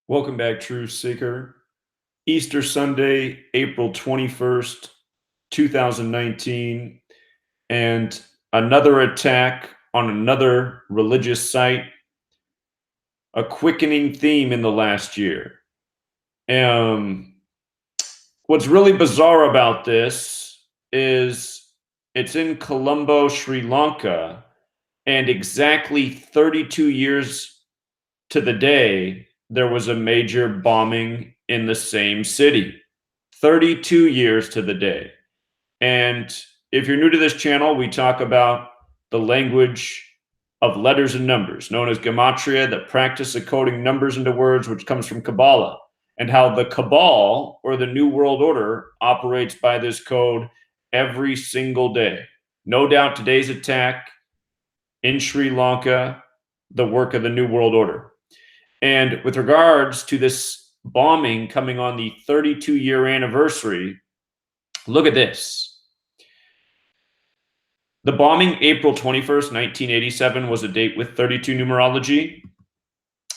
Welcome back, Truth Seeker. Easter Sunday, April 21st, 2019, and another attack on another religious site, a quickening theme in the last year. What's really bizarre about this is it's in Colombo, Sri Lanka, and exactly 32 years to the day, there was a major bombing in the same city. 32 years to the day. And if you're new to this channel, we talk about the language of letters and numbers, known as Gematria, the practice of coding numbers into words, which comes from Kabbalah, and how the Cabal, or the New World Order, operates by this code every single day. No doubt today's attack in Sri Lanka, the work of the New World Order. And with regards to this bombing coming on the 32-year anniversary, look at this. The bombing, April 21st, 1987, was a date with 32 numerology.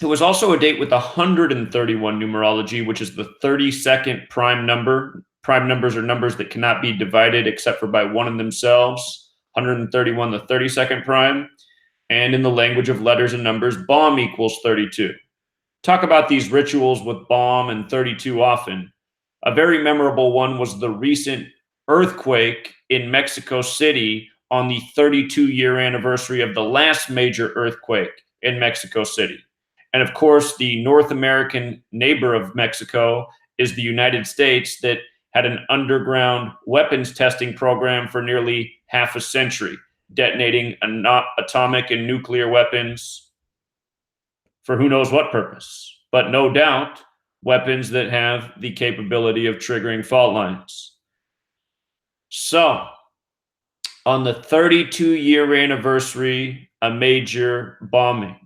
It was also a date with 131 numerology, which is the 32nd prime number. Prime numbers are numbers that cannot be divided except for by one in themselves. 131, the 32nd prime. And in the language of letters and numbers, bomb equals 32. Talk about these rituals with bomb and 32 often. A very memorable one was the recent earthquake in Mexico City on the 32-year anniversary of the last major earthquake in Mexico City. And of course, the North American neighbor of Mexico is the United States, that had an underground weapons testing program for nearly half a century, detonating atomic and nuclear weapons for who knows what purpose, but no doubt weapons that have the capability of triggering fault lines. So, on the 32-year anniversary, a major bombing.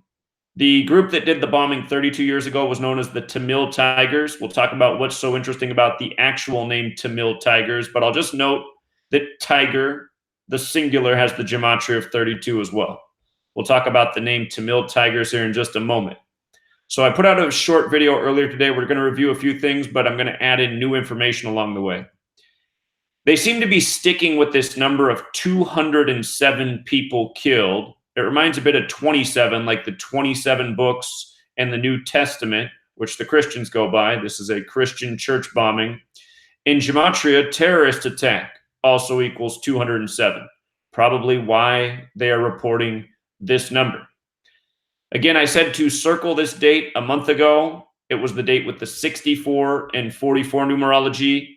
The group that did the bombing 32 years ago was known as the Tamil Tigers. We'll talk about what's so interesting about the actual name Tamil Tigers, but I'll just note that Tiger, the singular, has the gematria of 32 as well. We'll talk about the name Tamil Tigers here in just a moment. So I put out a short video earlier today. We're going to review a few things, but I'm going to add in new information along the way. They seem to be sticking with this number of 207 people killed. It reminds a bit of 27, like the 27 books and the New Testament, which the Christians go by. This is a Christian church bombing. In Gematria, terrorist attack also equals 207. Probably why they are reporting this number. Again, I said to circle this date a month ago. It was the date with the 64 and 44 numerology.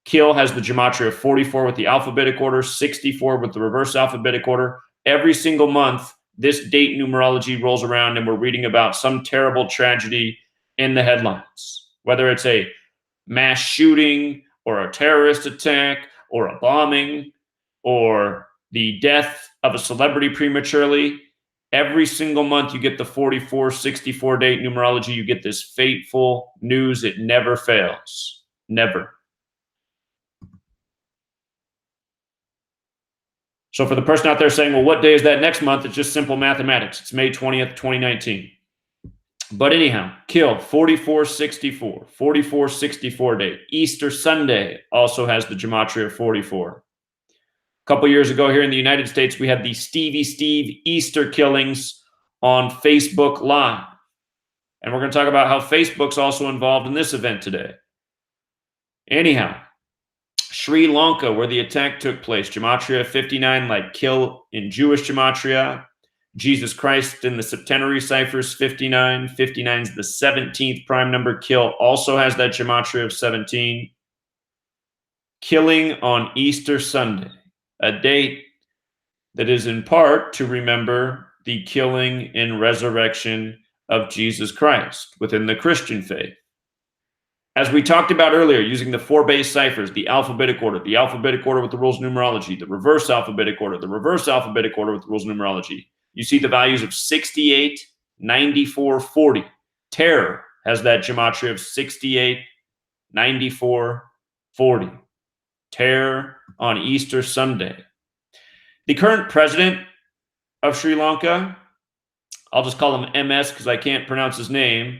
Kill has the gematria of 44 with the alphabetic order, 64 with the reverse alphabetic order. Every single month, this date numerology rolls around and we're reading about some terrible tragedy in the headlines. Whether it's a mass shooting or a terrorist attack or a bombing or the death of a celebrity prematurely, every single month you get the 44, 64 date numerology. You get this fateful news. It never fails. Never. So for the person out there saying, well, what day is that next month? It's just simple mathematics. It's May 20th, 2019. But anyhow, kill 4464, 4464 date. Easter Sunday also has the gematria of 44. A couple years ago here in the United States, we had the Stevie Steve Easter killings on Facebook Live. And we're going to talk about how Facebook's also involved in this event today. Anyhow, Sri Lanka, where the attack took place, gematria 59, like kill in Jewish gematria. Jesus Christ in the septenary ciphers, 59. 59 is the 17th prime number. Kill also has that gematria of 17. Killing on Easter Sunday, a date that is in part to remember the killing and resurrection of Jesus Christ within the Christian faith. As we talked about earlier, using the 4 base ciphers, the alphabetic order with the rules of numerology, the reverse alphabetic order with the rules of numerology. You see the values of 68, 94, 40. Terror has that gematria of 68, 94, 40. Terror on Easter Sunday. The current president of Sri Lanka, I'll just call him MS because I can't pronounce his name,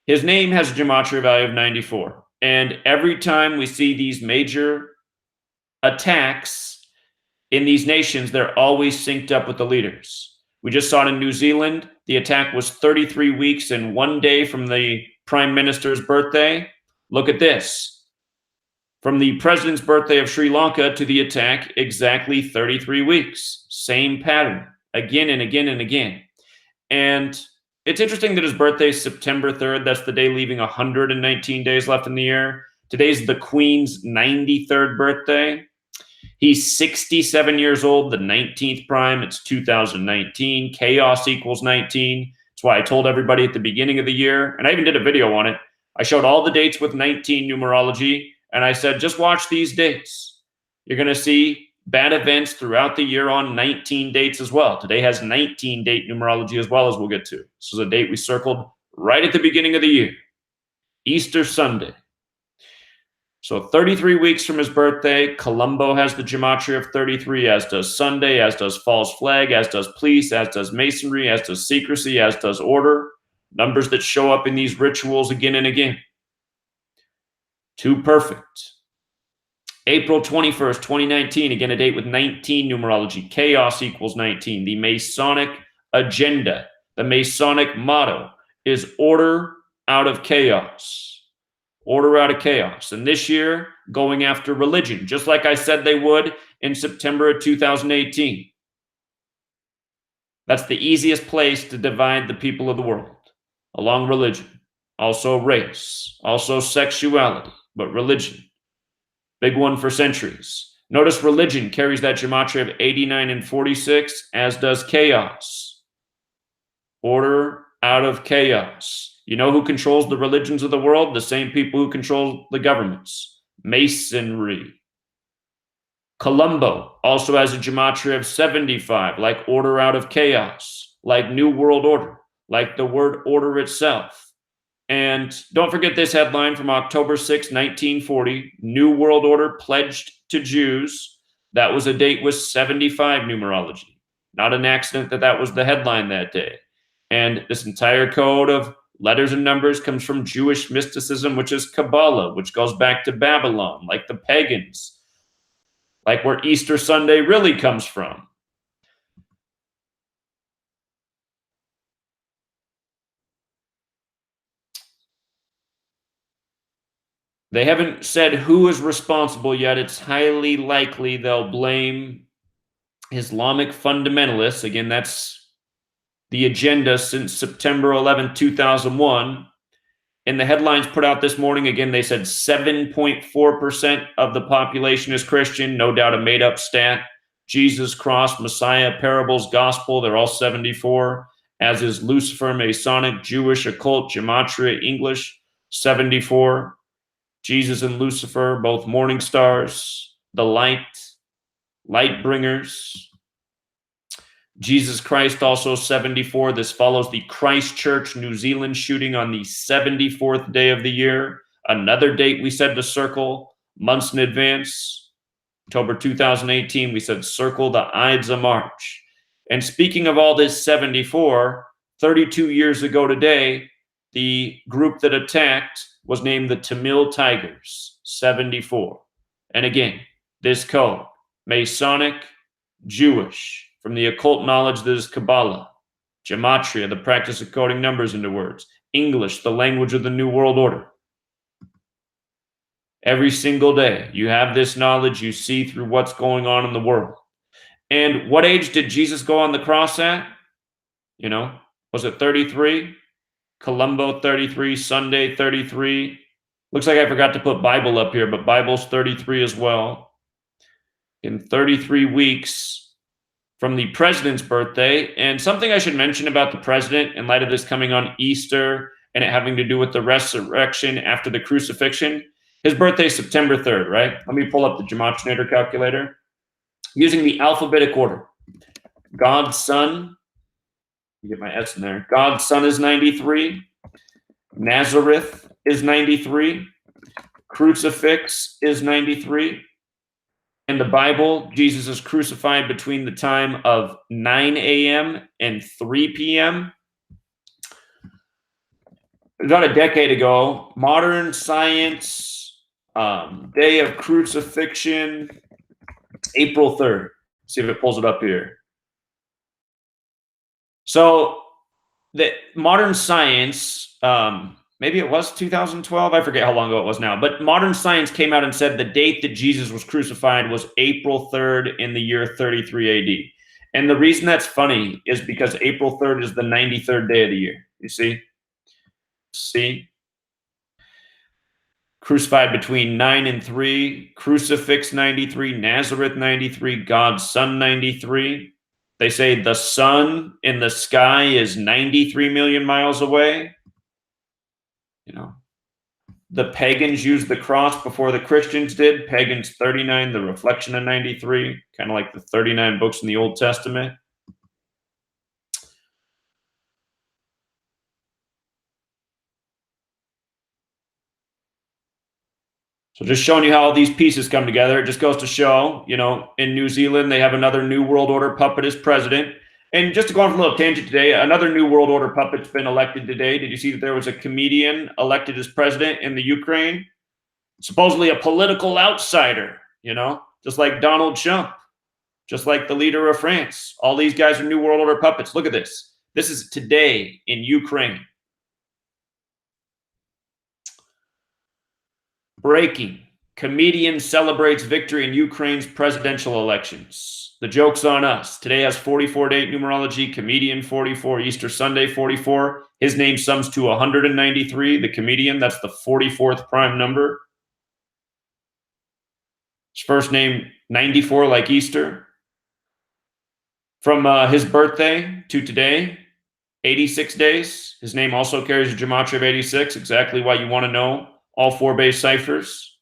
His name has a gematria value of 94. And every time we see these major attacks in these nations, they're always synced up with the leaders. We just saw it in New Zealand. The attack was 33 weeks and 1 day from the prime minister's birthday. Look at this. From the president's birthday of Sri Lanka to the attack, exactly 33 weeks. Same pattern, again and again and again. And it's interesting that his birthday is September 3rd. That's the day leaving 119 days left in the year. Today's the Queen's 93rd birthday. He's 67 years old, the 19th prime. It's 2019. Chaos equals 19. That's why I told everybody at the beginning of the year, and I even did a video on it. I showed all the dates with 19 numerology, and I said, just watch these dates. You're going to see bad events throughout the year on 19 dates as well. Today has 19 date numerology as well, as we'll get to. This is a date we circled right at the beginning of the year, Easter Sunday. So 33 weeks from his birthday, Colombo has the gematria of 33, as does Sunday, as does false flag, as does police, as does masonry, as does secrecy, as does order. Numbers that show up in these rituals again and again. Too perfect. April 21st, 2019, again a date with 19 numerology. Chaos equals 19. The Masonic agenda, the Masonic motto is order out of chaos. Order out of chaos. And this year, going after religion, just like I said they would in September of 2018. That's the easiest place to divide the people of the world, along religion, also race, also sexuality, but religion. Big one for centuries. Notice religion carries that gematria of 89 and 46, as does chaos. Order out of chaos. You know who controls the religions of the world? The same people who control the governments. Masonry. Colombo also has a gematria of 75, like order out of chaos, like New World Order, like the word order itself. And don't forget this headline from October 6, 1940, New World Order pledged to Jews. That was a date with 75 numerology. Not an accident that that was the headline that day. And this entire code of letters and numbers comes from Jewish mysticism, which is Kabbalah, which goes back to Babylon, like the pagans, like where Easter Sunday really comes from. They haven't said who is responsible yet. It's highly likely they'll blame Islamic fundamentalists. Again, that's the agenda since September 11, 2001. In the headlines put out this morning, again, they said 7.4% of the population is Christian. No doubt a made-up stat. Jesus, cross, Messiah, parables, gospel, they're all 74, as is Lucifer, Masonic, Jewish, occult, gematria, English, 74. Jesus and Lucifer, both morning stars, the light bringers. Jesus Christ, also 74. This follows the Christchurch, New Zealand shooting on the 74th day of the year. Another date we said to circle months in advance. October 2018, we said circle the Ides of March. And speaking of all this 74, 32 years ago today, the group that attacked was named the Tamil Tigers, 74. And again, this code, Masonic, Jewish, from the occult knowledge that is Kabbalah, gematria, the practice of coding numbers into words, English, the language of the New World Order. Every single day, you have this knowledge, you see through what's going on in the world. And what age did Jesus go on the cross at? You know, was it 33? Colombo 33, Sunday 33. Looks like I forgot to put Bible up here, but Bible's 33 as well. In 33 weeks from the president's birthday. And something I should mention about the president in light of this coming on Easter and it having to do with the resurrection after the crucifixion. His birthday is September 3rd, right? Let me pull up the Gematrinator calculator. Using the alphabetic order. God's son, get my S in there. God's son is 93. Nazareth is 93. Crucifix is 93. In the Bible, Jesus is crucified between the time of 9 a.m. and 3 p.m. about a decade ago, modern science, day of crucifixion, April 3rd. See if it pulls it up here. So the modern science, maybe it was 2012. I forget how long ago it was now, but modern science came out and said the date that Jesus was crucified was April 3rd in the year 33 AD. And the reason that's funny is because April 3rd is the 93rd day of the year. You see? See? Crucified between 9 and 3, crucifix 93, Nazareth 93, God's Son 93. They say the sun in the sky is 93 million miles away. You know, the pagans used the cross before the Christians did. Pagans 39, the reflection of 93, kind of like the 39 books in the Old Testament. So just showing you how all these pieces come together. It just goes to show, in New Zealand, they have another New World Order puppet as president. And just to go on for a little tangent today, another New World Order puppet's been elected today. Did you see that there was a comedian elected as president in the Ukraine? Supposedly a political outsider, just like Donald Trump, just like the leader of France. All these guys are New World Order puppets. Look at this. This is today in Ukraine. Breaking. Comedian celebrates victory in Ukraine's presidential elections. The joke's on us. Today has 44 date numerology, comedian 44, Easter Sunday 44. His name sums to 193. The comedian, that's the 44th prime number. His first name, 94, like Easter. From his birthday to today, 86 days. His name also carries a Gematria of 86, exactly why you want to know all 4 base ciphers.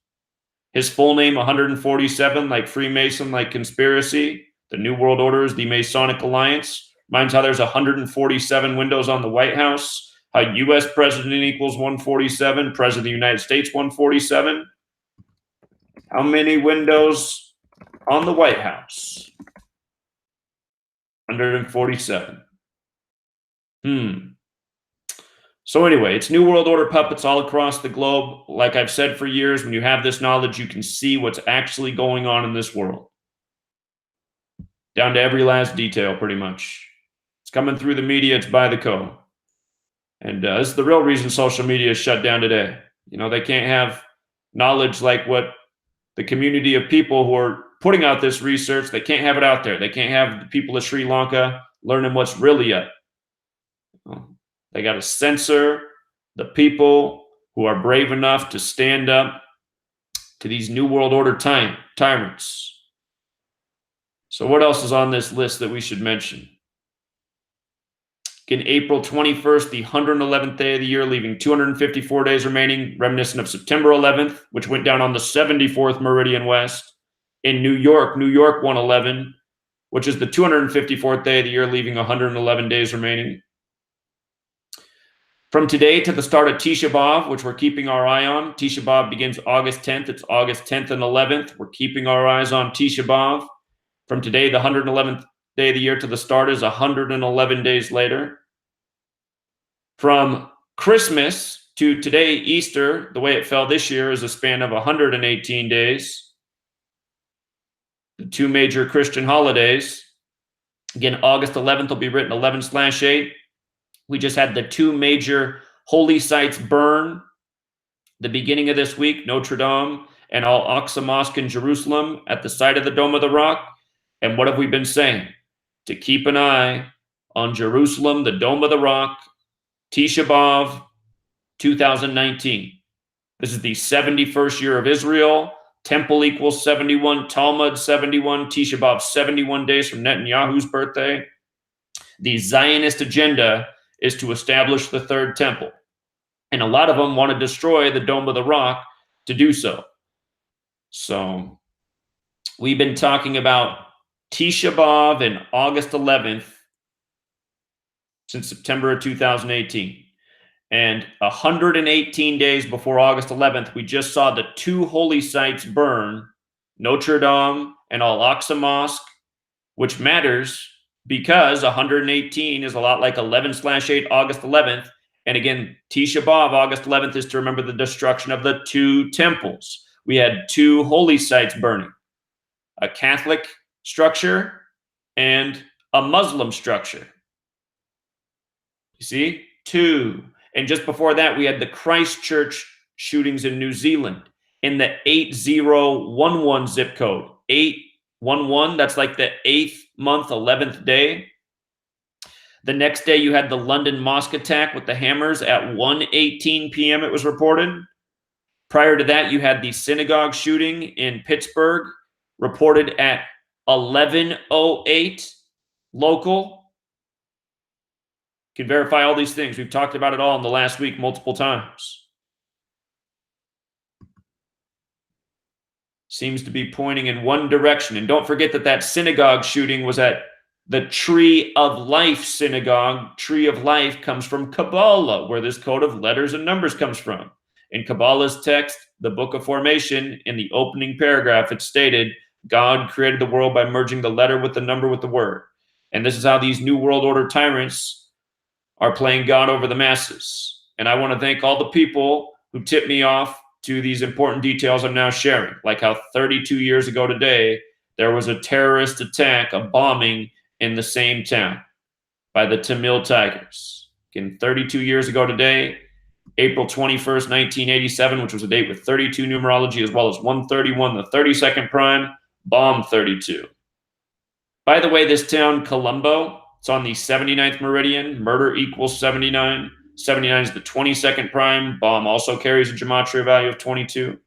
His full name, 147, like Freemason, like conspiracy. The New World Order is the Masonic Alliance. Reminds how there's 147 windows on the White House, how U.S. president equals 147, president of the United States 147. How many windows on the White House? 147. So anyway, it's New World Order puppets all across the globe. Like I've said for years, when you have this knowledge, you can see what's actually going on in this world. Down to every last detail, pretty much. It's coming through the media. It's by the code. And this is the real reason social media is shut down today. They can't have knowledge like what the community of people who are putting out this research, they can't have it out there. They can't have the people of Sri Lanka learning what's really up. They got to censor the people who are brave enough to stand up to these New World Order tyrants. So what else is on this list that we should mention? Again, April 21st, the 111th day of the year, leaving 254 days remaining, reminiscent of September 11th, which went down on the 74th meridian west. In New York 111, which is the 254th day of the year, leaving 111 days remaining. From today to the start of Tisha B'Av, which we're keeping our eye on. Tisha B'Av begins August 10th. It's August 10th and 11th. We're keeping our eyes on Tisha B'Av. From today, the 111th day of the year to the start is 111 days later. From Christmas to today, Easter, the way it fell this year is a span of 118 days. The 2 major Christian holidays. Again, August 11th will be written 11/8. We just had the 2 major holy sites burn the beginning of this week, Notre Dame and Al-Aqsa Mosque in Jerusalem at the site of the Dome of the Rock. And what have we been saying? To keep an eye on Jerusalem, the Dome of the Rock, Tisha B'Av, 2019. This is the 71st year of Israel. Temple equals 71, Talmud 71, Tisha B'Av 71 days from Netanyahu's birthday. The Zionist agenda is to establish the 3rd temple. And a lot of them want to destroy the Dome of the Rock to do so. So we've been talking about Tisha B'Av and August 11th since September of 2018. And 118 days before August 11th, we just saw the 2 holy sites burn, Notre Dame and Al-Aqsa Mosque, which matters because 118 is a lot like 11/8 August 11th, And again, Tisha B'Av, August 11th, is to remember the destruction of the 2 temples. We had 2 holy sites burning, a Catholic structure and a Muslim structure. You see? 2. And just before that, we had the Christchurch shootings in New Zealand in the 8011 zip code. 811, that's like the 8th month, 11th day. The next day, you had the London mosque attack with the hammers at 1:18 p.m., it was reported. Prior to that, you had the synagogue shooting in Pittsburgh, reported at 11:08 local. You can verify all these things. We've talked about it all in the last week multiple times. Seems to be pointing in one direction. And don't forget that that synagogue shooting was at the Tree of Life synagogue. Tree of Life comes from Kabbalah, where this code of letters and numbers comes from. In Kabbalah's text, the Book of Formation, in the opening paragraph, it stated, God created the world by merging the letter with the number with the word. And this is how these New World Order tyrants are playing God over the masses. And I want to thank all the people who tipped me off to these important details I'm now sharing, like how 32 years ago today, there was a terrorist attack, a bombing in the same town by the Tamil Tigers. Again, 32 years ago today, April 21st, 1987, which was a date with 32 numerology, as well as 131, the 32nd prime, bomb 32. By the way, this town, Colombo, it's on the 79th meridian, murder equals 79. 79 is the 22nd prime. Bomb also carries a gematria value of 22.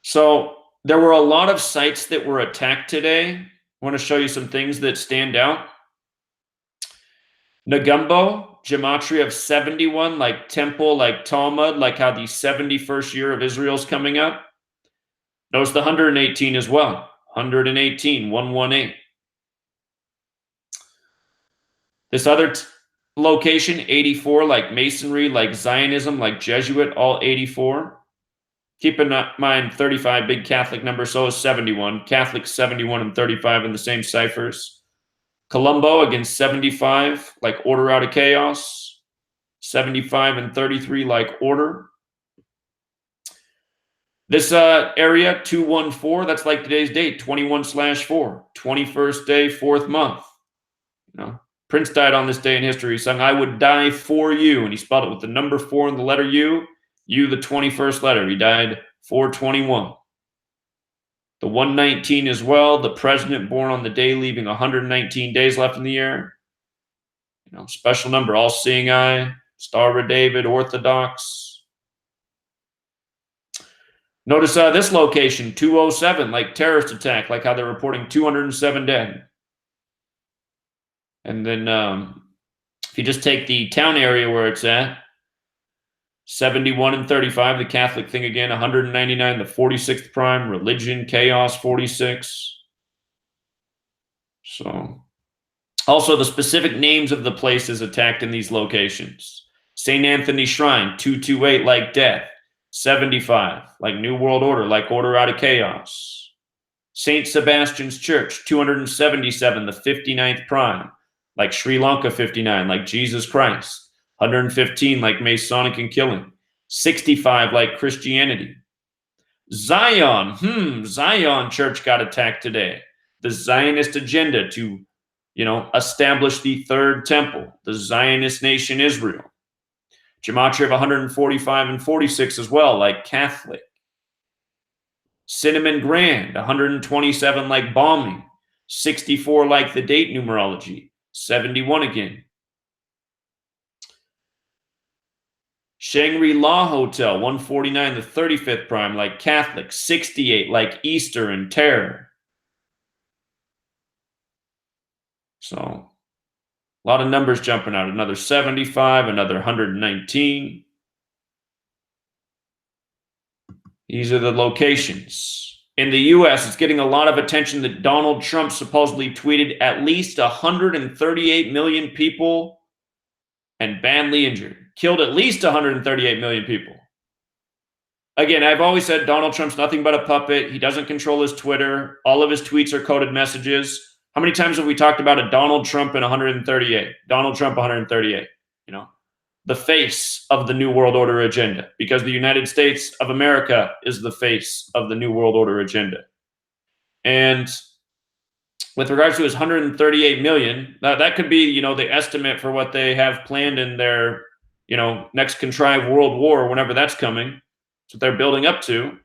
So there were a lot of sites that were attacked today. I want to show you some things that stand out. Negumbo, gematria of 71, like temple, like Talmud, like how the 71st year of Israel is coming up. Notice the 118 as well. 118, 118. This other location, 84, like Masonry, like Zionism, like Jesuit, all 84. Keep in mind 35, big Catholic number, so is 71. Catholic 71 and 35 in the same ciphers. Colombo, again, 75, like order out of chaos. 75 and 33, like order. This area, 214, that's like today's date, 21/4, 21st day, 4th month. You know, Prince died on this day in history. He sung, I would die for you. And he spelled it with the number 4 and the letter U, the 21st letter. He died 4/21. The 119 as well, the president born on the day, leaving 119 days left in the year. You know, special number, all-seeing eye, Star of David, Orthodox. Notice this location, 207, like terrorist attack, like how they're reporting 207 dead. And then if you just take the town area where it's at, 71 and 35, the Catholic thing again, 199, the 46th prime, religion, chaos, 46. So, also the specific names of the places attacked in these locations. St. Anthony Shrine, 228, like death. 75, like New World Order, like order out of chaos. St. Sebastian's Church, 277, the 59th prime, like Sri Lanka 59, like Jesus Christ. 115, like Masonic and killing. 65, like Christianity. Zion, Zion Church got attacked today. The Zionist agenda to, establish the third temple, the Zionist nation Israel. Gematria of 145 and 46 as well, like Catholic. Cinnamon Grand, 127 like bombing. 64 like the date numerology. 71 again. Shangri-La Hotel, 149, the 35th prime, like Catholic. 68 like Easter and terror. So, a lot of numbers jumping out. Another 75, another 119. These are the locations. In the U.S., it's getting a lot of attention that Donald Trump supposedly tweeted at least 138 million people and badly injured. Killed at least 138 million people. Again, I've always said Donald Trump's nothing but a puppet. He doesn't control his Twitter. All of his tweets are coded messages. How many times have we talked about a Donald Trump in 138? Donald Trump 138, you know, the face of the New World Order agenda, because the United States of America is the face of the New World Order agenda. And with regards to his 138 million, that could be, you know, the estimate for what they have planned in their, you know, next contrived world war, whenever that's coming. That's what they're building up to.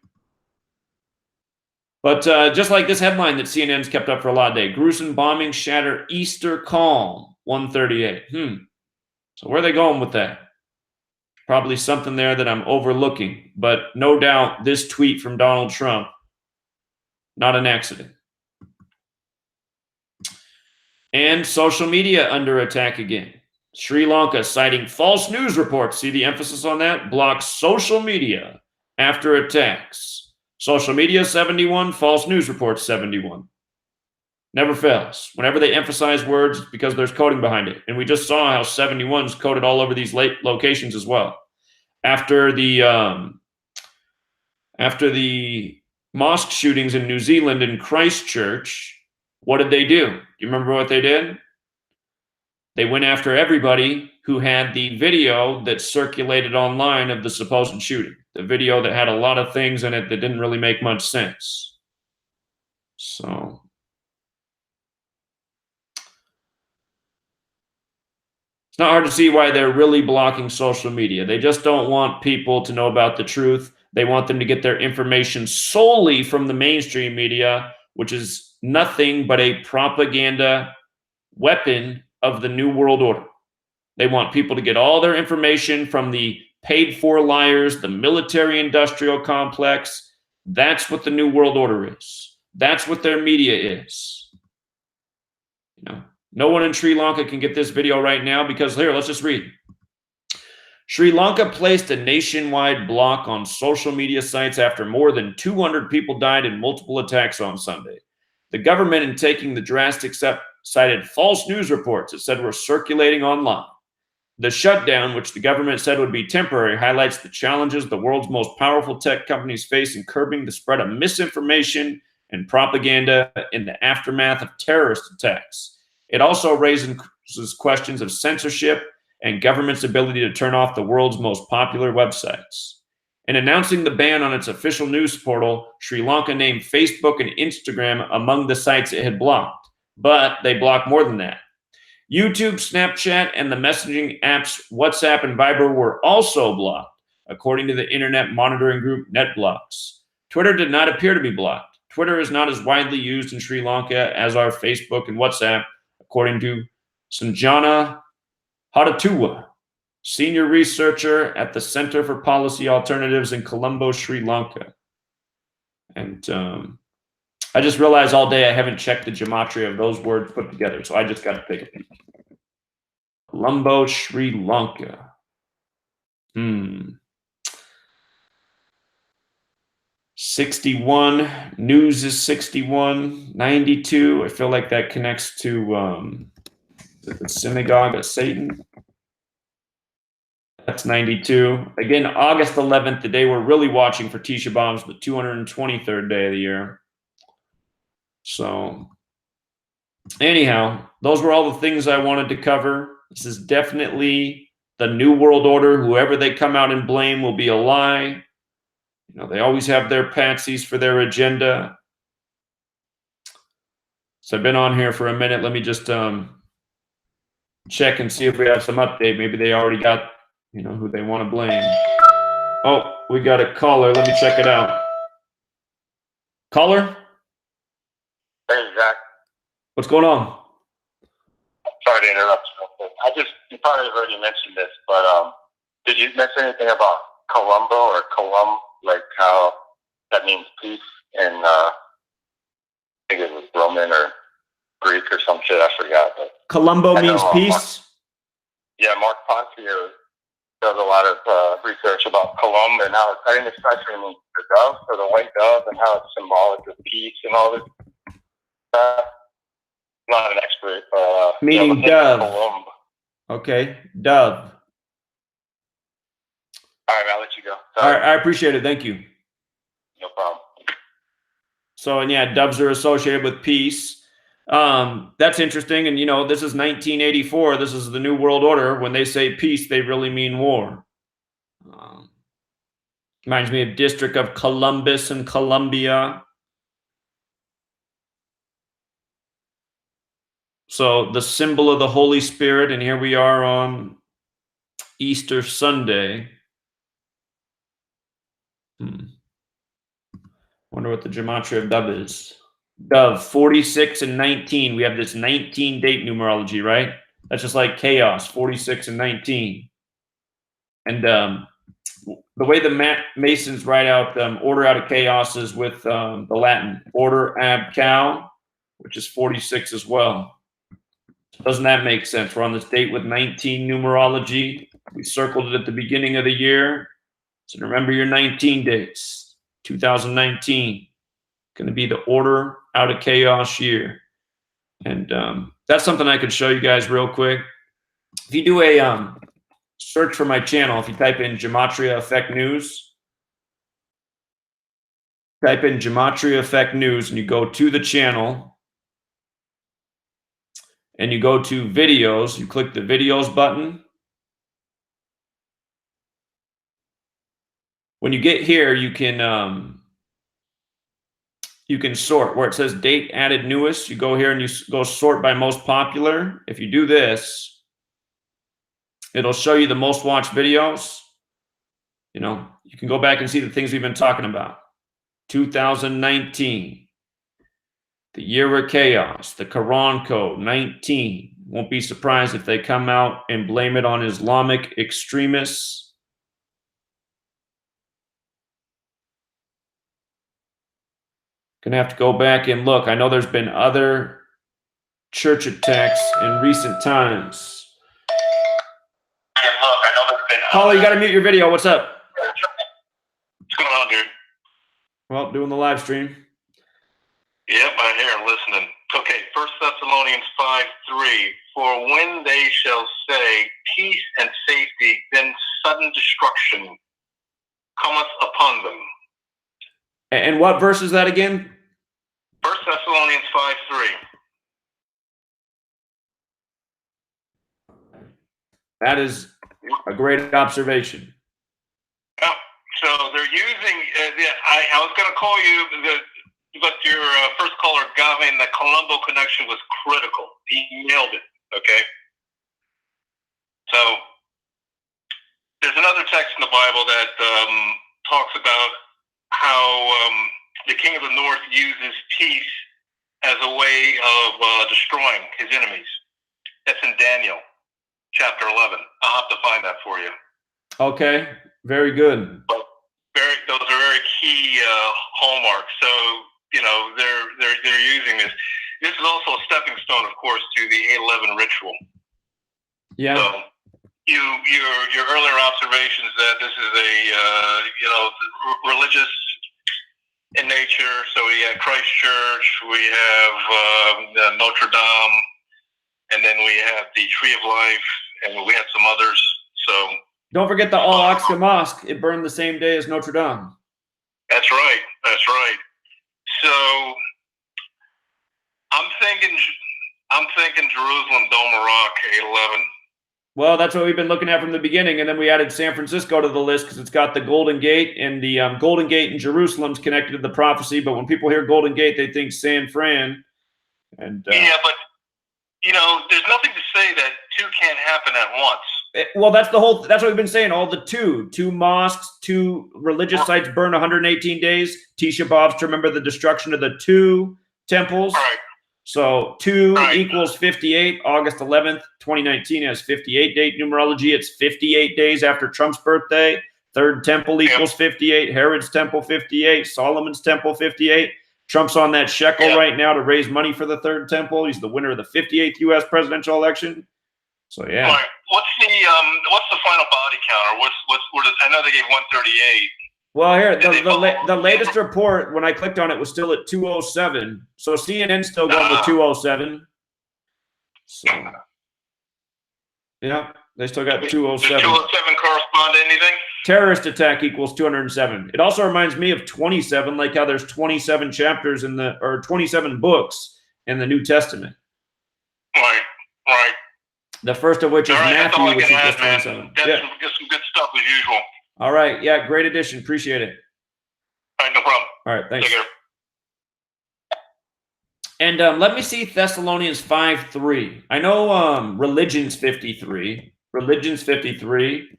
But just like this headline that CNN's kept up for a lot of days, gruesome bombings shatter Easter calm, 138. So where are they going with that? Probably something there that I'm overlooking, but no doubt this tweet from Donald Trump, not an accident. And social media under attack again. Sri Lanka citing false news reports. See the emphasis on that? Blocks social media after attacks. Social media 71, false news reports 71. Never fails. Whenever they emphasize words, it's because there's coding behind it. And we just saw how 71's coded all over these late locations as well. After the mosque shootings in New Zealand in Christchurch, what did they do? Do you remember what they did? They went after everybody who had the video that circulated online of the supposed shooting. The video that had a lot of things in it that didn't really make much sense. So it's not hard to see why they're really blocking social media. They just don't want people to know about the truth. They want them to get their information solely from the mainstream media, which is nothing but a propaganda weapon of the New World Order. They want people to get all their information from the paid-for liars, the military-industrial complex. That's what the New World Order is. That's what their media is. You know, no one in Sri Lanka can get this video right now because here, let's just read. Sri Lanka placed a nationwide block on social media sites after more than 200 people died in multiple attacks on Sunday. The government, in taking the drastic step, cited false news reports it said were circulating online. The shutdown, which the government said would be temporary, highlights the challenges the world's most powerful tech companies face in curbing the spread of misinformation and propaganda in the aftermath of terrorist attacks. It also raises questions of censorship and government's ability to turn off the world's most popular websites. In announcing the ban on its official news portal, Sri Lanka named Facebook and Instagram among the sites it had blocked. But they blocked more than that. YouTube, Snapchat, and the messaging apps WhatsApp and Viber were also blocked, according to the internet monitoring group NetBlocks. Twitter did not appear to be blocked. Twitter is not as widely used in Sri Lanka as are Facebook and WhatsApp, according to Sanjana Hadatuwa, senior researcher at the Center for Policy Alternatives in Colombo, Sri Lanka. And I just realized all day I haven't checked the gematria of those words put together, so I just got to take a peek. Colombo, Sri Lanka. 61. News is 61. 92. I feel like that connects to the synagogue of Satan. That's 92. Again, August 11th, the day we're really watching for Tisha B'Av's, the 223rd day of the year. So anyhow, those were all the things I wanted to cover. This is definitely the New World Order. Whoever they come out and blame will be a lie. You know, they always have their patsies for their agenda. So I've been on here for a minute. Let me just check and see if we have some update. Maybe they already got, you know, who they want to blame. Oh, we got a caller. Let me check it out. Caller? Hey, Zach. What's going on? Sorry to interrupt you. You probably already mentioned this, but did you mention anything about Colombo or Colum, like how that means peace in, I think it was Roman or Greek or some shit, I forgot. But Colombo means peace? Mark Pontier does a lot of research about Colum and how I think especially means the dove or the white dove and how it's symbolic of peace and all this. Not an expert. Meaning dove. Okay, dove. All right, I'll let you go. All right, I appreciate it. Thank you. No problem. So, and yeah, doves are associated with peace. That's interesting. And, you know, this is 1984. This is the New World Order. When they say peace, they really mean war. Reminds me of District of Columbus and Columbia. So the symbol of the Holy Spirit, and here we are on Easter Sunday. Wonder what the Gematria Database is. Dove, 46 and 19. We have this 19 date numerology, right? That's just like chaos, 46 and 19. And the way the Masons write out order out of chaos is with the Latin order ab cal, which is 46 as well. Doesn't that make sense? We're on this date with 19 numerology. We circled it at the beginning of the year. So remember your 19 dates. 2019. Going to be the order out of chaos year. And that's something I could show you guys real quick. If you do a search for my channel, if you type in Gematria Effect News, type in Gematria Effect News and you go to the channel and you go to videos, you click the videos button. When you get here, you can sort where it says date added newest. You go here and you go sort by most popular. If you do this, it'll show you the most watched videos. You know, you can go back and see the things we've been talking about. 2019, the year of chaos, the Quran code, 19. Won't be surprised if they come out and blame it on Islamic extremists. Gonna have to go back and look. I know there's been other church attacks in recent times. Paul, you got to mute your video. What's up? What's going on, dude? Well, doing the live stream. Yep, I'm here. I'm listening. Okay, 1 Thessalonians 5:3. For when they shall say peace and safety, then sudden destruction cometh upon them. And what verse is that again? 1 Thessalonians 5:3. That is a great observation. Yeah, so they're using, I was going to call you, but your first caller got me, and the Colombo connection was critical. He nailed it, okay? So there's another text in the Bible that talks about how the king of the north uses peace as a way of destroying his enemies. That's in Daniel chapter 11. I'll have to find that for you. Okay, very good. But those are very key hallmarks. So you know they're using this. This is also a stepping stone, of course, to the 8/11 ritual. Yeah. So your earlier observations that this is a religious in nature. So we have Christ Church, we have Notre Dame, and then we have the Tree of Life, and we have some others. So don't forget the Al-Aqsa Mosque. It burned the same day as Notre Dame. That's right. That's right. So I'm thinking Jerusalem, Dome of Rock, 8/11. Well, that's what we've been looking at from the beginning, and then we added San Francisco to the list because it's got the Golden Gate, and the Golden Gate in Jerusalem's connected to the prophecy. But when people hear Golden Gate, they think San Fran. And yeah, but you know, there's nothing to say that two can't happen at once. Well, that's what we've been saying. All the two mosques, two religious sites burn 118 days. Tisha B'Av's to remember the destruction of the two temples. Right. So 2 equals 58. August 11th, 2019 has 58 date numerology. It's 58 days after Trump's birthday. Third temple equals 58. Herod's temple 58. Solomon's temple 58. Trump's on that shekel right now to raise money for the third temple. He's the winner of the 58th U.S. presidential election. So yeah. Right. What's the final body count? Or I know they gave 138. Well, here the latest report when I clicked on it was still at 207. So CNN's still going with 207. So yeah, they still got 207. Does 207 correspond to anything? Terrorist attack equals 207. It also reminds me of 27, like how there's 27 chapters or 27 books in the New Testament. Right. The first of which is Matthew, which equals 27. Get some good stuff as usual. All right. Yeah, great addition. Appreciate it. All right, no problem. All right, thanks. Take care. And let me see Thessalonians 5:3. I know religion's 53. Religion's 53.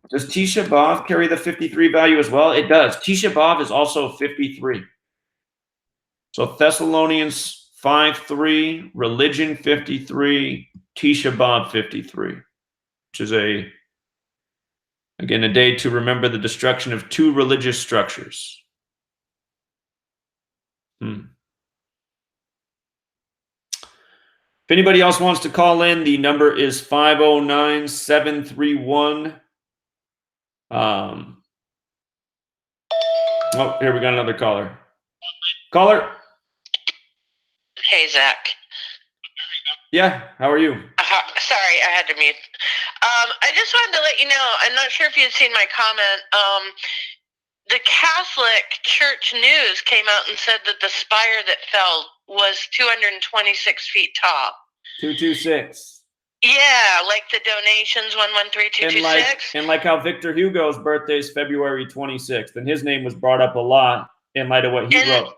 Does Tisha B'Av carry the 53 value as well? It does. Tisha B'Av is also 53. So Thessalonians 5:3, religion 53, Tisha B'Av 53, which is again a day to remember the destruction of two religious structures. If anybody else wants to call in, the number is 509-731. Oh, here we got another caller. Caller. Hey, Zach. Yeah, how are you? Sorry, I had to mute. I just wanted to let you know, I'm not sure if you had seen my comment. The Catholic Church News came out and said that the spire that fell was 226 feet tall. 226. Yeah, like the donations 113226. And like how Victor Hugo's birthday is February 26th, and his name was brought up a lot in light of what he wrote.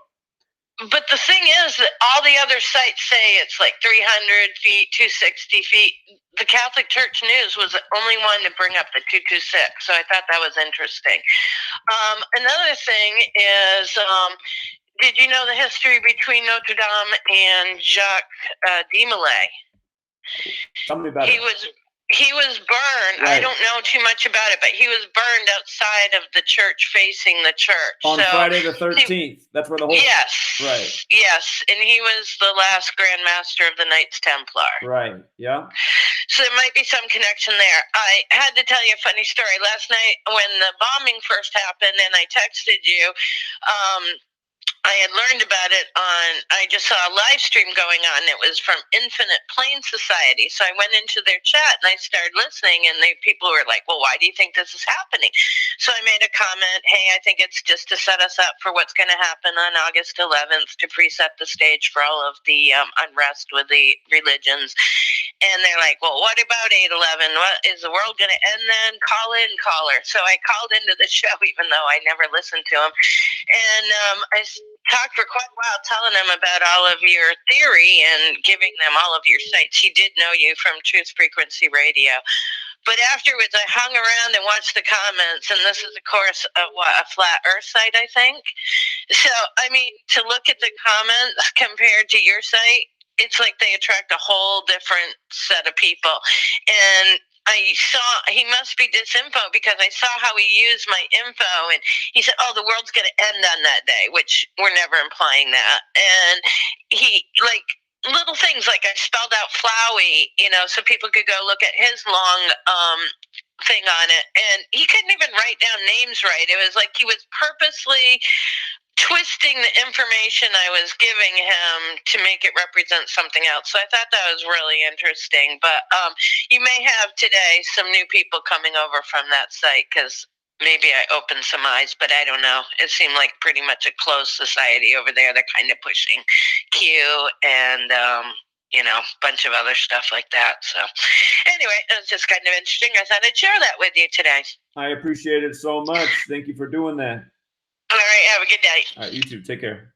But the thing is that all the other sites say it's like 300 feet, 260 feet. The Catholic Church News was the only one to bring up the 226, so I thought that was interesting. Another thing is, did you know the history between Notre Dame and Jacques Desmoulins? Tell me about it. He was burned. Right. I don't know too much about it, but he was burned outside of the church, facing the church. On Friday the 13th. That's where the whole... Yes. Right. Yes, and he was the last Grand Master of the Knights Templar. Right, yeah. So there might be some connection there. I had to tell you a funny story. Last night when the bombing first happened and I texted you, I had learned about it I just saw a live stream going on. It was from Infinite Plane Society. So I went into their chat and I started listening, and people were like, well, why do you think this is happening? So I made a comment, hey, I think it's just to set us up for what's going to happen on August 11th to preset the stage for all of the unrest with the religions. And they're like, well, what about 8/11? What is the world going to end then? Call in, caller. So I called into the show, even though I never listened to them. And I talked for quite a while telling him about all of your theory and giving them all of your sites. He did know you from Truth Frequency Radio. But afterwards, I hung around and watched the comments, and this is, of course, a flat earth site, I think. So, I mean, to look at the comments compared to your site, it's like they attract a whole different set of people. And I saw he must be disinfo, because I saw how he used my info, and he said, oh, the world's going to end on that day, which we're never implying that. And he, like, little things like I spelled out Flowey, so people could go look at his long thing on it. And he couldn't even write down names right. It was like he was purposely twisting the information I was giving him to make it represent something else. So I thought that was really interesting. But you may have today some new people coming over from that site, because maybe I opened some eyes, but I don't know. It seemed like pretty much a closed society over there. They're kind of pushing Q and a bunch of other stuff like that. So anyway, it was just kind of interesting. I thought I'd share that with you today. I appreciate it so much. Thank you for doing that. All right, have a good day. All right, you too. Take care.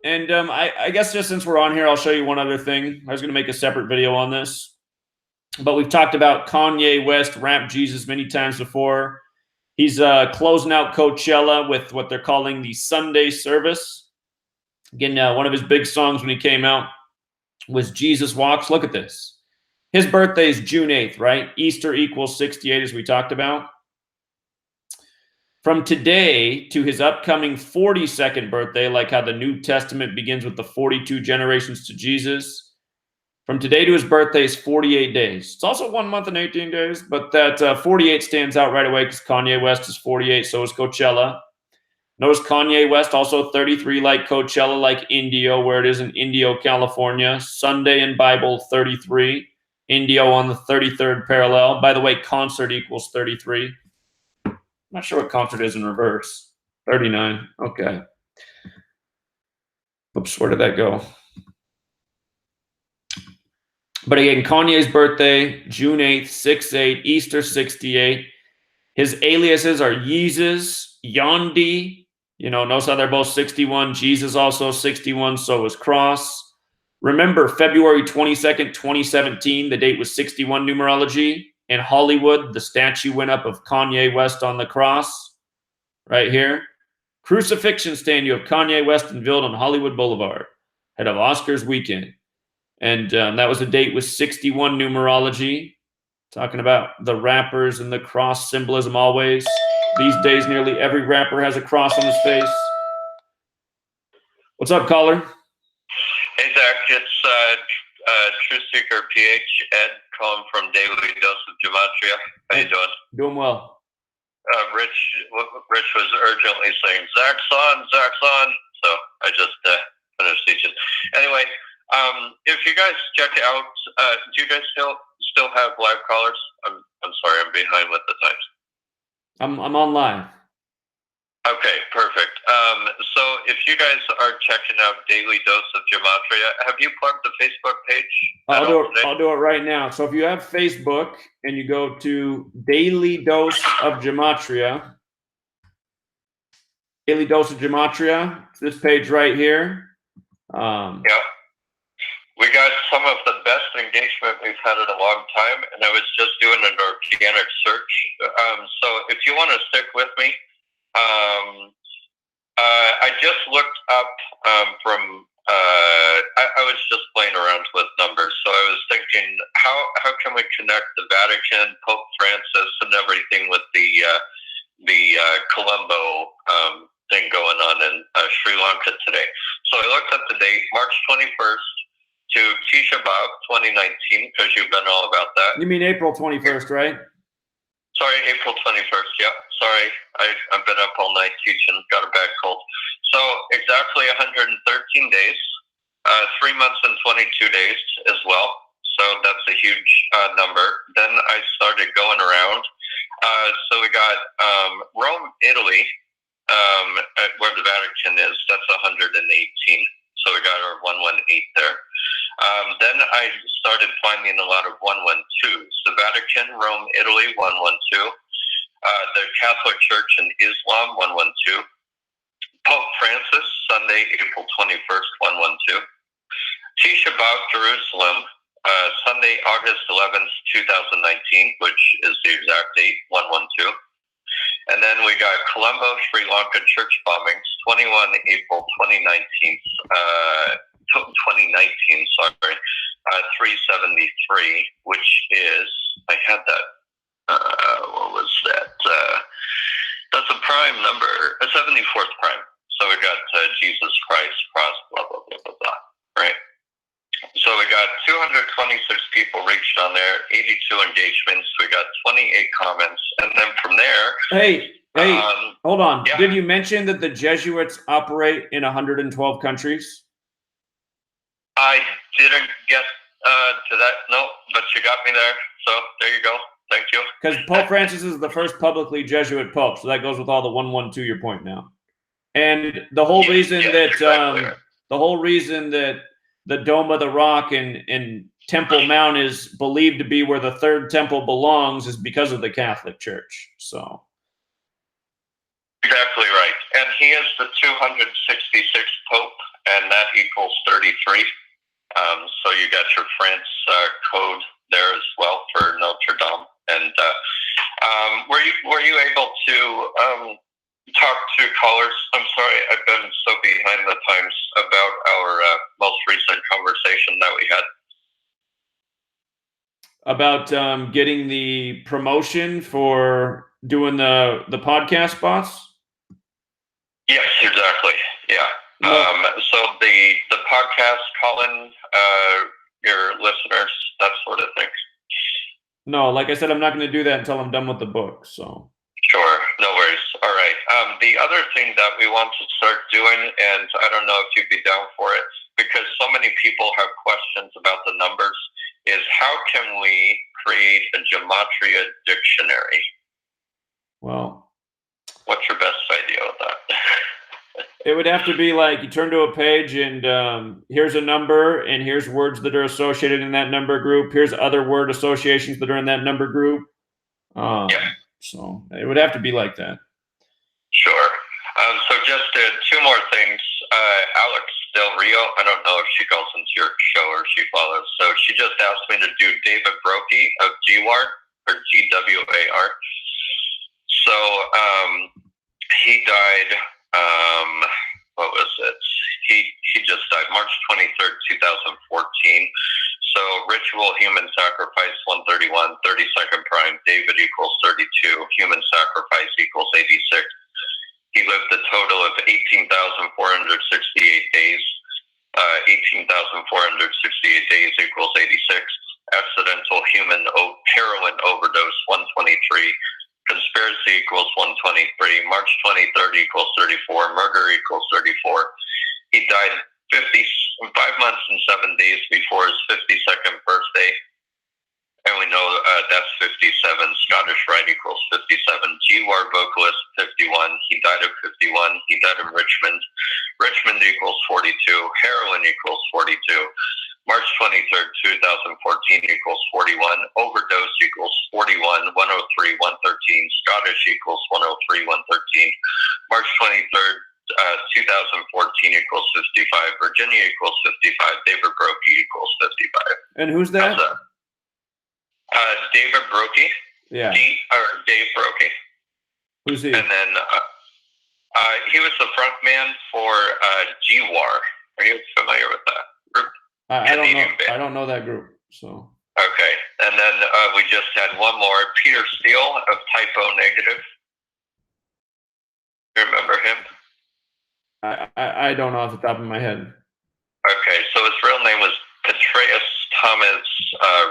And I guess just since we're on here, I'll show you one other thing. I was going to make a separate video on this, but we've talked about Kanye West, Rap Jesus, many times before. He's closing out Coachella with what they're calling the Sunday service. Again, one of his big songs when he came out was Jesus Walks. Look at this. His birthday is June 8th, right? Easter equals 68, as we talked about. From today to his upcoming 42nd birthday, like how the New Testament begins with the 42 generations to Jesus, from today to his birthday is 48 days. It's also 1 month and 18 days, but that 48 stands out right away because Kanye West is 48, so is Coachella. Notice Kanye West also 33, like Coachella, like Indio, where it is in Indio, California. Sunday in Bible, 33. Indio on the 33rd parallel. By the way, concert equals 33. I'm not sure what concert is in reverse. 39. Okay. Oops, where did that go? But again, Kanye's birthday, June 8th, 6/8, Easter 68. His aliases are Yeezus, Yondi. Notice how they're both 61. Jesus also 61, so is Cross. Remember, February 22nd, 2017, the date was 61 numerology. In Hollywood, the statue went up of Kanye West on the cross, right here. Crucifixion statue of Kanye West unveiled on Hollywood Boulevard, head of Oscars weekend. And that was a date with 61 numerology, talking about the rappers and the cross symbolism always. These days, nearly every rapper has a cross on his face. What's up, caller? Hey, Zach, it's Truth Seeker PH, Ed, calling from Daily Dose of Gematria. How you doing? Doing well. Rich was urgently saying, Zach's on. So I just finished teaching. Anyway, if you guys check out, do you guys still have live callers? I'm sorry, I'm behind with the times. I'm on live. Okay, perfect. So if you guys are checking out Daily Dose of Gematria, have you plugged the Facebook page? I'll do it right now. So if you have Facebook and you go to Daily Dose of Gematria, it's this page right here. Yeah. We got some of the best engagement we've had in a long time, and I was just doing an organic search. So if you want to stick with me, I just looked up I was just playing around with numbers, so I was thinking, how can we connect the Vatican, Pope Francis, and everything with the Colombo thing going on in Sri Lanka today? So I looked up the date, March 21st to Tisha B'Av 2019, because you've been all about that. You mean April 21st, right? Sorry, April 21st. Yeah, sorry. I've been up all night teaching, got a bad cold. So exactly 113 days, 3 months and 22 days as well. So that's a huge number. Then I started going around. So we got Rome, Italy, where the Vatican is. That's 118. So we got our 118 there. Then I started finding a lot of 112s. The Vatican, Rome, Italy, 112. The Catholic Church and Islam, 112. Pope Francis, Sunday, April 21st, 112. Tisha B'Av, Jerusalem, Sunday, August 11th, 2019, which is the exact date, 112. And then we got Colombo, Sri Lanka church bombings, 21 April 2019, 373, which is, I had that, what was that? That's a prime number, a 74th prime. So we got Jesus Christ, cross, blah, blah, blah, blah, blah, right? So we got 226 people reached on there, 82 engagements. We got 28 comments. And then from there... Hey, hold on. Yeah. Did you mention that the Jesuits operate in 112 countries? I didn't get to that. No, but you got me there. So there you go. Thank you. Because Pope Francis is the first publicly Jesuit pope. So that goes with all the 112 your point now. And the whole reason that the Dome of the Rock and Temple Mount is believed to be where the third temple belongs is because of the Catholic Church. So exactly right. And he is the 266th Pope, and that equals 33. So you got your France code there as well for Notre Dame. And were you able to talk to callers? I'm sorry, I've been so behind the times about our most recent conversation that we had. About getting the promotion for doing the podcast spots? Yes, exactly. Yeah. So the podcast, calling your listeners, that sort of thing. No, like I said, I'm not going to do that until I'm done with the book. So sure, no worries. All right. The other thing that we want to start doing, and I don't know if you'd be down for it, because so many people have questions about the numbers, is how can we create a Gematria dictionary? Well, what's your best idea of that? It would have to be like you turn to a page and here's a number and here's words that are associated in that number group. Here's other word associations that are in that number group. Yeah. So it would have to be like that. Sure. So just two more things. Alex Del Rio, I don't know if she calls into your show or she follows. So she just asked me to do David Brokey of GWAR, or GWAR. So he died, what was it? He just died March 23rd, 2014. So ritual human sacrifice 131, 32nd prime, David equals 32, human sacrifice equals 86. He lived a total of 18,468 days. 18,468 days equals 86. Accidental human heroin overdose 123. Conspiracy equals 123. March 23rd equals 34. Murder equals 34. He died 5 months and 7 days before his 52nd birthday. And we know that's 57. Scottish Rite equals 57. GWAR vocalist 51. He died at 51. He died in Richmond. Richmond equals 42. Heroin equals 42. March 23rd, 2014 equals 41. Overdose equals 41. 103, 113. Scottish equals 103, 113. March 23rd, 2014 equals 55. Virginia equals 55. David Brokey equals 55. And who's that? David Brokey. Yeah. Dave Brokey. Who's he? And then he was the front man for GWAR. Are you familiar with that group? I don't know. I don't know that group. So. Okay. And then we just had one more. Peter Steele of Typo Negative. You remember him? I don't know off the top of my head. Okay. So his real name was Petraeus Thomas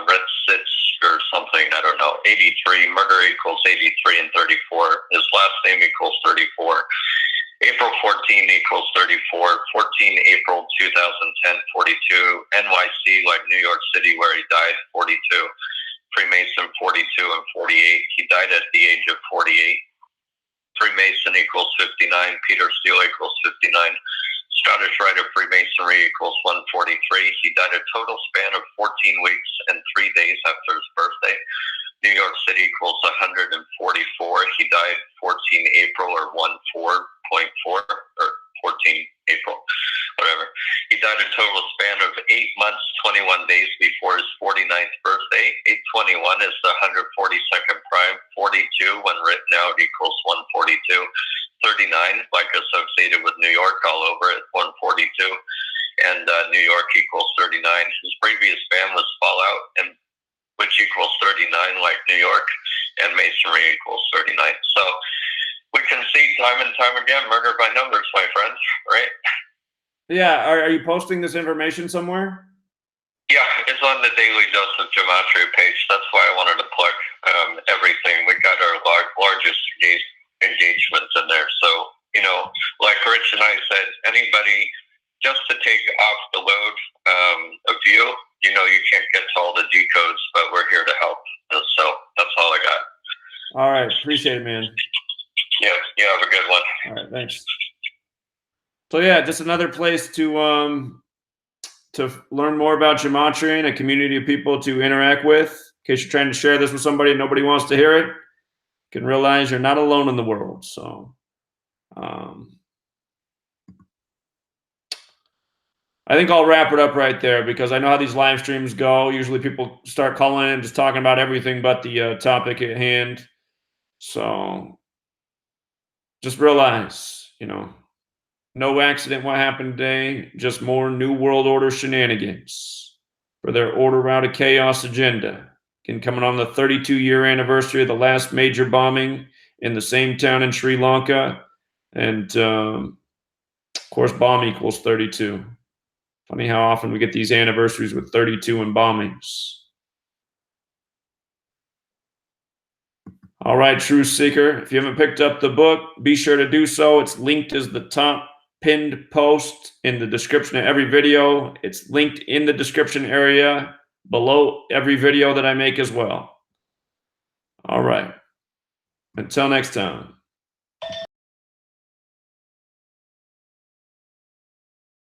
Retzitz or something. I don't know. 83. Murder equals 83 and 34. His last name equals 34. April 14 equals 34. 14 April 2010, 42. NYC, like New York City, where he died, 42. Freemason, 42 and 48. He died at the age of 48. Freemason equals 59. Peter Steele equals 59. Scottish Rite of Freemasonry equals 143. He died a total span of 14 weeks and 3 days after his birthday. New York City equals 144. He died 14 April or 14.4 or 14 April, whatever. He died a total span of 8 months, 21 days before his 49th birthday. 821 is the 142nd prime. 42 when written out equals 142. 39, like associated with New York all over at 142. And New York equals 39. His previous band was Fallout, and which equals 39 like New York, and Masonry equals 39. So we can see time and time again murder by numbers, my friends, right? Yeah. Are you posting this information somewhere? Yeah, it's on the Daily Dose of Gematria page. That's why I wanted to plug everything. We got our largest engagements in there. So, you know, like Rich and I said, anybody just to take off the load of you, you know, you can't get to all the decodes, but we're here to help. So that's all I got. All right. Appreciate it, man. Yeah, you have a good one. All right. Thanks. So yeah, just another place to learn more about Gematria and a community of people to interact with. In case you're trying to share this with somebody and nobody wants to hear it, you can realize you're not alone in the world. So I think I'll wrap it up right there because I know how these live streams go. Usually people start calling in and just talking about everything but the topic at hand. So just realize, you know, no accident what happened today, just more New World Order shenanigans for their order out of chaos agenda. Again, coming on the 32-year anniversary of the last major bombing in the same town in Sri Lanka. And, of course, bomb equals 32. Funny how often we get these anniversaries with 32 and bombings. All right, Truth Seeker, if you haven't picked up the book, be sure to do so. It's linked as the top pinned post in the description of every video. It's linked in the description area below every video that I make as well. All right. Until next time.